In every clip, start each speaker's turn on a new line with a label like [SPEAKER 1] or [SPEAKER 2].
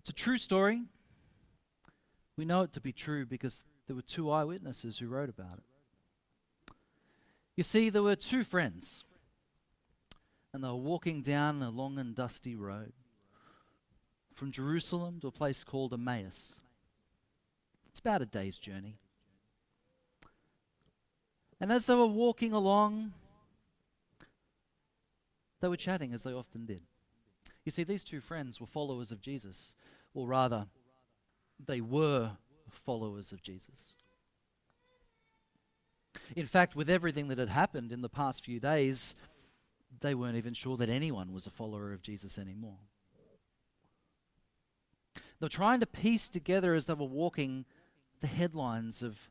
[SPEAKER 1] It's a true story. We know it to be true because there were two eyewitnesses who wrote about it. You see, there were two friends, and they were walking down a long and dusty road from Jerusalem to a place called Emmaus. It's about a day's journey. And as they were walking along, they were chatting as they often did. You see, these two friends were followers of Jesus, or rather, they were followers of Jesus. In fact, with everything that had happened in the past few days, they weren't even sure that anyone was a follower of Jesus anymore. They were trying to piece together as they were walking the headlines of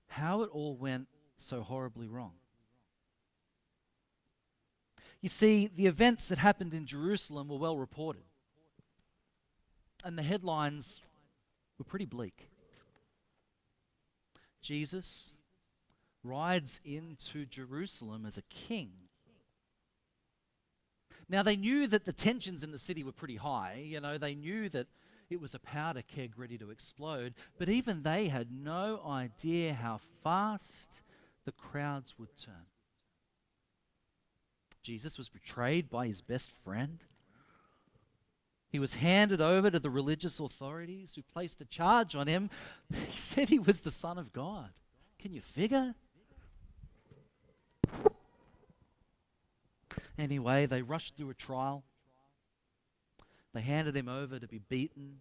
[SPEAKER 1] how it all went so horribly wrong. You see, the events that happened in Jerusalem were well reported, and the headlines were pretty bleak. Jesus rides into Jerusalem as a king. Now, they knew that the tensions in the city were pretty high. They knew that it was a powder keg ready to explode, but even they had no idea how fast the crowds would turn. Jesus was betrayed by his best friend. He was handed over to the religious authorities who placed a charge on him. He said he was the Son of God. Can you figure? Anyway, they rushed through a trial. They handed him over to be beaten.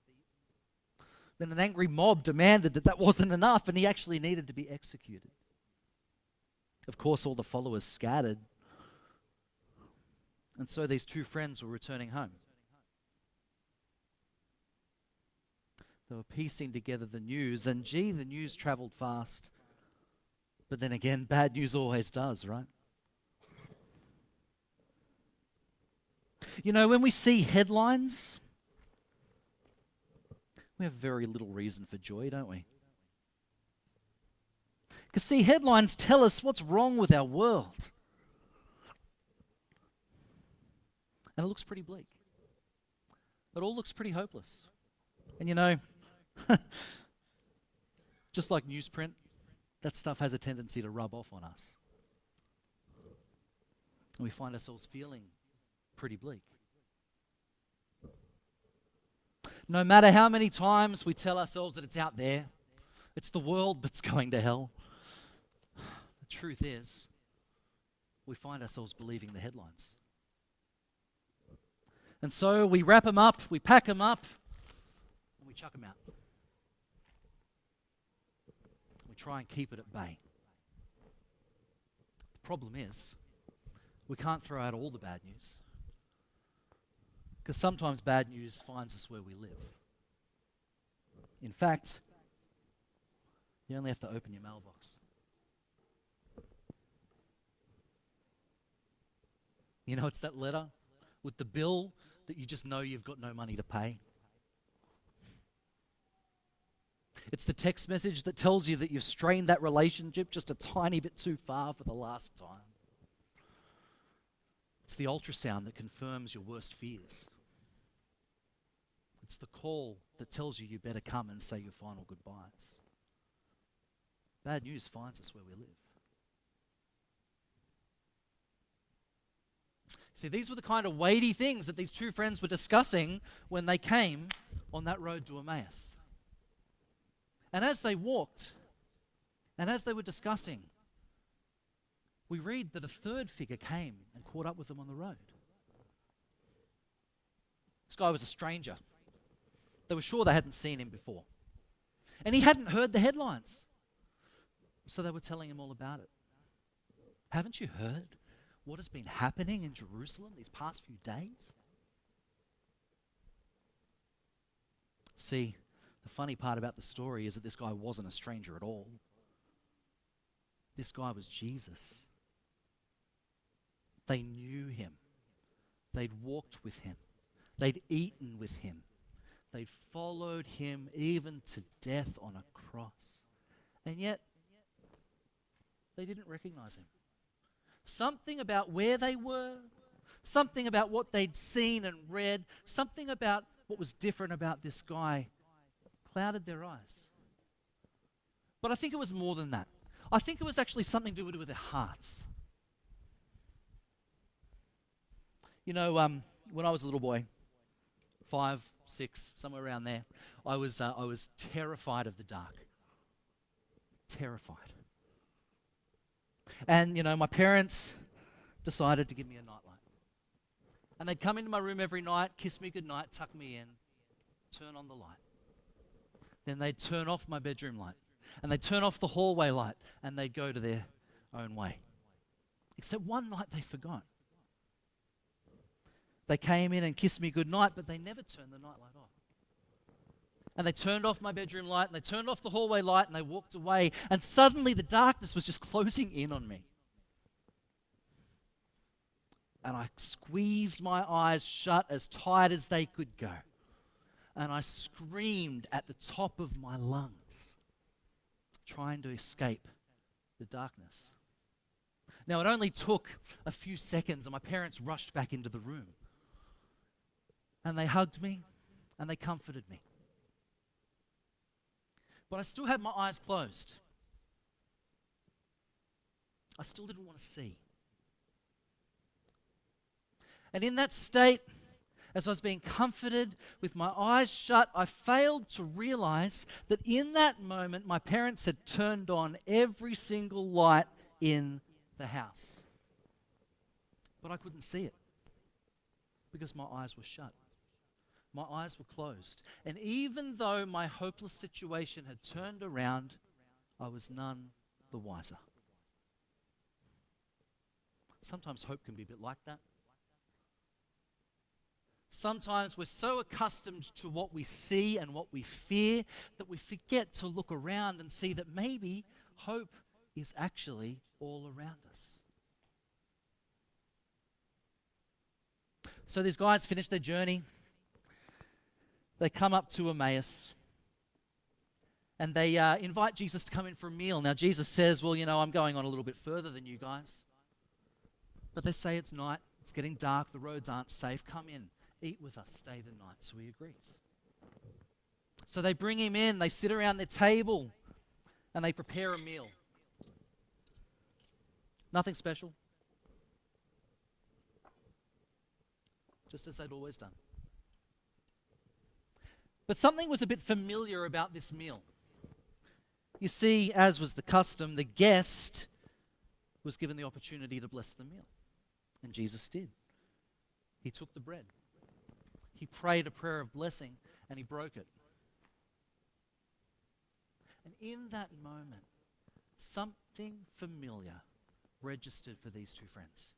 [SPEAKER 1] Then an angry mob demanded that wasn't enough and he actually needed to be executed. Of course, all the followers scattered. And so these two friends were returning home. They were piecing together the news, and the news traveled fast. But then again, bad news always does, right? When we see headlines, we have very little reason for joy, don't we? Because see, headlines tell us what's wrong with our world. And it looks pretty bleak. It all looks pretty hopeless. And just like newsprint, that stuff has a tendency to rub off on us. And we find ourselves feeling pretty bleak. No matter how many times we tell ourselves that it's out there, it's the world that's going to hell, the truth is, we find ourselves believing the headlines. And so we wrap them up, we pack them up, and we chuck them out. We try and keep it at bay. The problem is, we can't throw out all the bad news. Because sometimes bad news finds us where we live. In fact, you only have to open your mailbox. It's that letter with the bill that you just know you've got no money to pay. It's the text message that tells you that you've strained that relationship just a tiny bit too far for the last time. It's the ultrasound that confirms your worst fears. It's the call that tells you better come and say your final goodbyes. Bad news finds us where we live. See, these were the kind of weighty things that these two friends were discussing when they came on that road to Emmaus. And as they walked, and as they were discussing, we read that a third figure came and caught up with them on the road. This guy was a stranger. They were sure they hadn't seen him before. And he hadn't heard the headlines. So they were telling him all about it. Haven't you heard what has been happening in Jerusalem these past few days? See, the funny part about the story is that this guy wasn't a stranger at all. This guy was Jesus. They knew him. They'd walked with him. They'd eaten with him. They'd followed him even to death on a cross. And yet, they didn't recognize him. Something about where they were, something about what they'd seen and read, something about what was different about this guy clouded their eyes. But I think it was more than that. I think it was actually something to do with their hearts. You know, when I was a little boy, 5, 6, somewhere around there, I was terrified of the dark. Terrified. And, you know, my parents decided to give me a nightlight. And they'd come into my room every night, kiss me goodnight, tuck me in, turn on the light. Then they'd turn off my bedroom light. And they'd turn off the hallway light, and they'd go to their own way. Except one night they forgot. They came in and kissed me goodnight, but they never turned the nightlight off. And they turned off my bedroom light, and they turned off the hallway light, and they walked away. And suddenly the darkness was just closing in on me. And I squeezed my eyes shut as tight as they could go. And I screamed at the top of my lungs, trying to escape the darkness. Now, it only took a few seconds, and my parents rushed back into the room. And they hugged me, and they comforted me. But I still had my eyes closed. I still didn't want to see. And in that state, as I was being comforted with my eyes shut, I failed to realize that in that moment, my parents had turned on every single light in the house. But I couldn't see it because my eyes were shut. My eyes were closed. And even though my hopeless situation had turned around, I was none the wiser. Sometimes hope can be a bit like that. Sometimes we're so accustomed to what we see and what we fear that we forget to look around and see that maybe hope is actually all around us. So these guys finish their journey. They come up to Emmaus, and they invite Jesus to come in for a meal. Now, Jesus says, well, you know, I'm going on a little bit further than you guys. But they say it's night, it's getting dark, the roads aren't safe. Come in, eat with us, stay the night. So he agrees. So they bring him in, they sit around their table, and they prepare a meal. Nothing special. Just as they'd always done. But something was a bit familiar about this meal. You see, as was the custom, the guest was given the opportunity to bless the meal. And Jesus did. He took the bread. He prayed a prayer of blessing, and he broke it. And in that moment, something familiar registered for these two friends.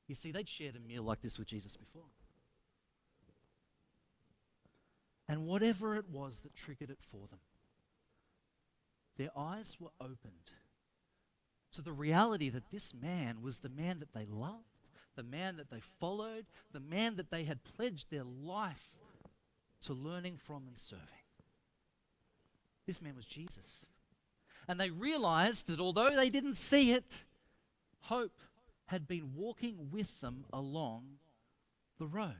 [SPEAKER 1] You see, they'd shared a meal like this with Jesus before. And whatever it was that triggered it for them, their eyes were opened to the reality that this man was the man that they loved, the man that they followed, the man that they had pledged their life to learning from and serving. This man was Jesus. And they realized that although they didn't see it, hope had been walking with them along the road.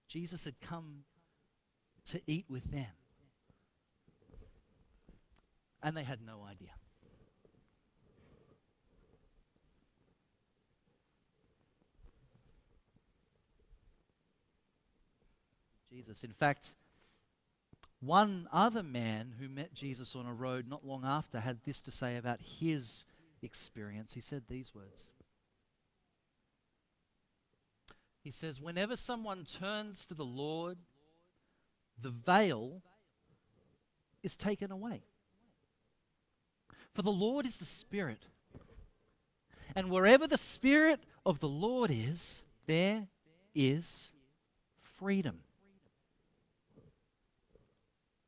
[SPEAKER 1] Jesus had come to eat with them. And they had no idea. Jesus. In fact, one other man who met Jesus on a road not long after had this to say about his experience. He said these words. He says, whenever someone turns to the Lord, the veil is taken away. For the Lord is the Spirit. And wherever the Spirit of the Lord is, there is freedom.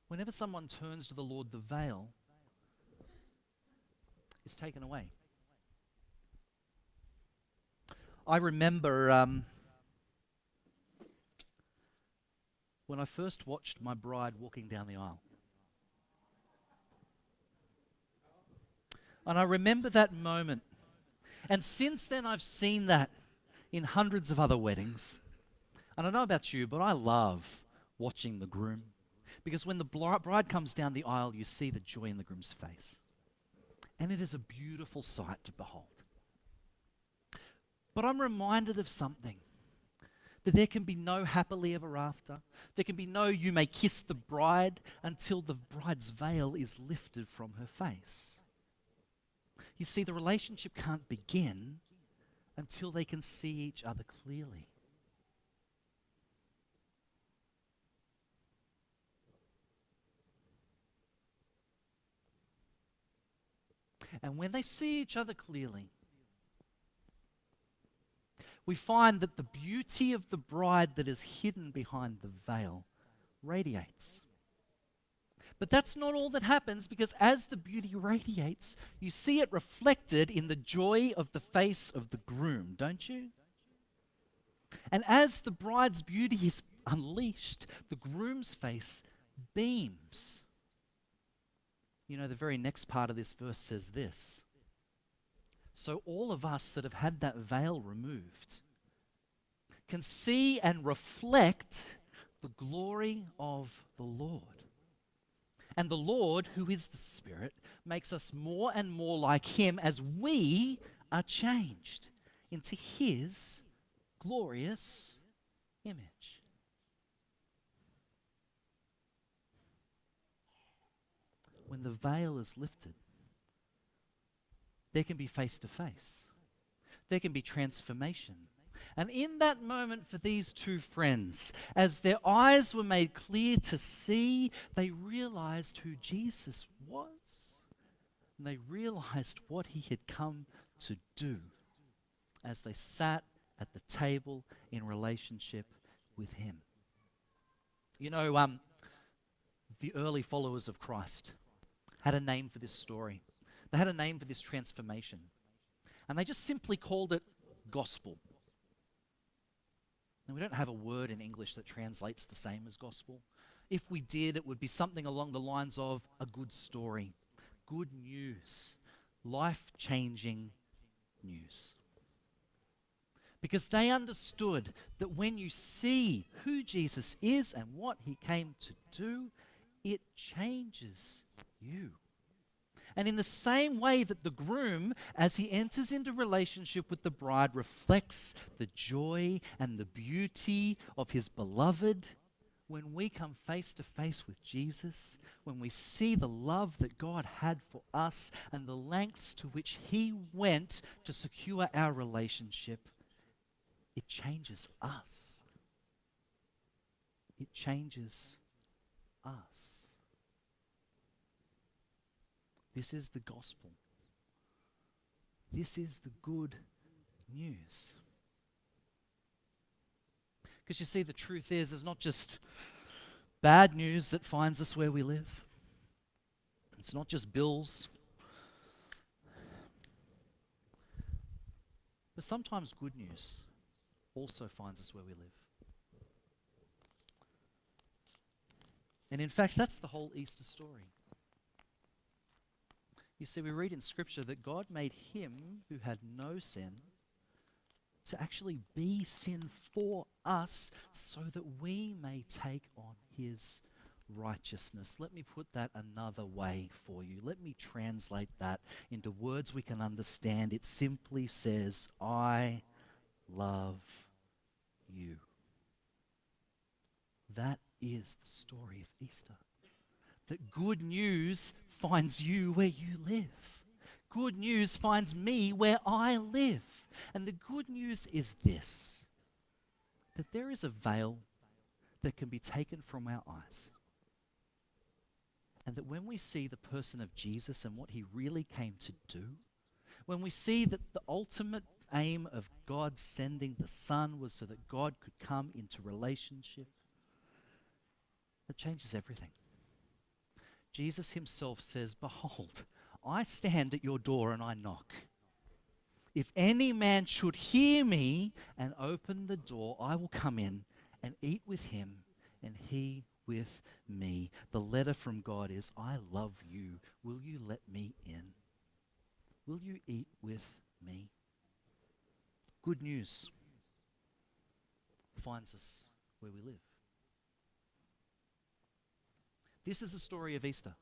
[SPEAKER 1] Whenever someone turns to the Lord, the veil is taken away. I remember when I first watched my bride walking down the aisle. And I remember that moment. And since then I've seen that in hundreds of other weddings. And I don't know about you, but I love watching the groom. Because when the bride comes down the aisle, you see the joy in the groom's face. And it is a beautiful sight to behold. But I'm reminded of something. That there can be no happily ever after. There can be no you may kiss the bride until the bride's veil is lifted from her face. You see, the relationship can't begin until they can see each other clearly. And when they see each other clearly, we find that the beauty of the bride that is hidden behind the veil radiates. But that's not all that happens, because as the beauty radiates, you see it reflected in the joy of the face of the groom, don't you? And as the bride's beauty is unleashed, the groom's face beams. You know, the very next part of this verse says this. So all of us that have had that veil removed can see and reflect the glory of the Lord. And the Lord, who is the Spirit, makes us more and more like Him as we are changed into His glorious image. When the veil is lifted, there can be face to face. There can be transformation. And in that moment for these two friends, as their eyes were made clear to see, they realized who Jesus was. And they realized what He had come to do as they sat at the table in relationship with Him. You know, the early followers of Christ had a name for this story. They had a name for this transformation. And they just simply called it gospel. And we don't have a word in English that translates the same as gospel. If we did, it would be something along the lines of a good story, good news, life-changing news. Because they understood that when you see who Jesus is and what He came to do, it changes you. And in the same way that the groom, as he enters into relationship with the bride, reflects the joy and the beauty of his beloved, when we come face to face with Jesus, when we see the love that God had for us and the lengths to which He went to secure our relationship, it changes us. It changes us. This is the gospel. This is the good news. Because you see, the truth is, it's not just bad news that finds us where we live. It's not just bills. But sometimes good news also finds us where we live. And in fact, that's the whole Easter story. You see, we read in Scripture that God made Him who had no sin to actually be sin for us so that we may take on His righteousness. Let me put that another way for you. Let me translate that into words we can understand. It simply says, I love you. That is the story of Easter. That good news finds you where you live. Good news finds me where I live. And the good news is this, that there is a veil that can be taken from our eyes. And that when we see the person of Jesus and what He really came to do, when we see that the ultimate aim of God sending the Son was so that God could come into relationship, it changes everything. Jesus Himself says, behold, I stand at your door and I knock. If any man should hear me and open the door, I will come in and eat with him and he with me. The letter from God is, I love you. Will you let me in? Will you eat with me? Good news. finds us where we live. This is the story of Easter.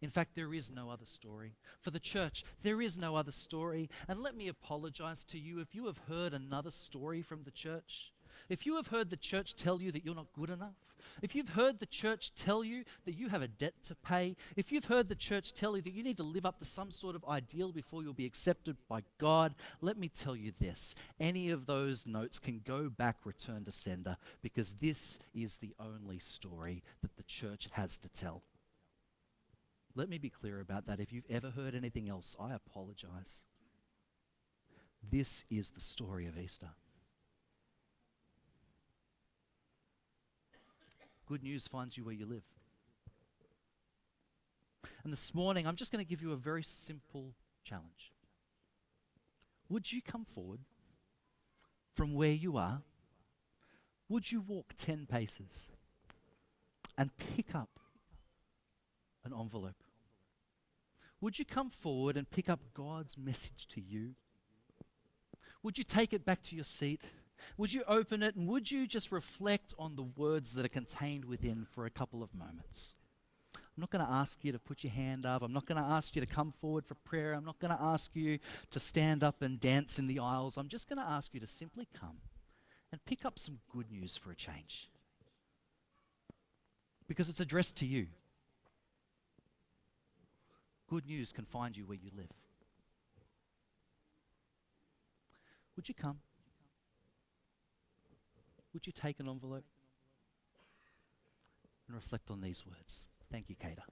[SPEAKER 1] In fact, there is no other story. For the church, there is no other story. And let me apologize to you if you have heard another story from the church. If you have heard the church tell you that you're not good enough, if you've heard the church tell you that you have a debt to pay, if you've heard the church tell you that you need to live up to some sort of ideal before you'll be accepted by God, let me tell you this. Any of those notes can go back, return to sender, because this is the only story that the church has to tell. Let me be clear about that. If you've ever heard anything else, I apologize. This is the story of Easter. Good news finds you where you live. And this morning, I'm just going to give you a very simple challenge. Would you come forward from where you are? Would you walk 10 paces and pick up an envelope? Would you come forward and pick up God's message to you? Would you take it back to your seat? Would you open it and would you just reflect on the words that are contained within for a couple of moments? I'm not going to ask you to put your hand up. I'm not going to ask you to come forward for prayer. I'm not going to ask you to stand up and dance in the aisles. I'm just going to ask you to simply come and pick up some good news for a change. Because it's addressed to you. Good news can find you where you live. Would you come? Would you take an envelope and reflect on these words? Thank you, Cater.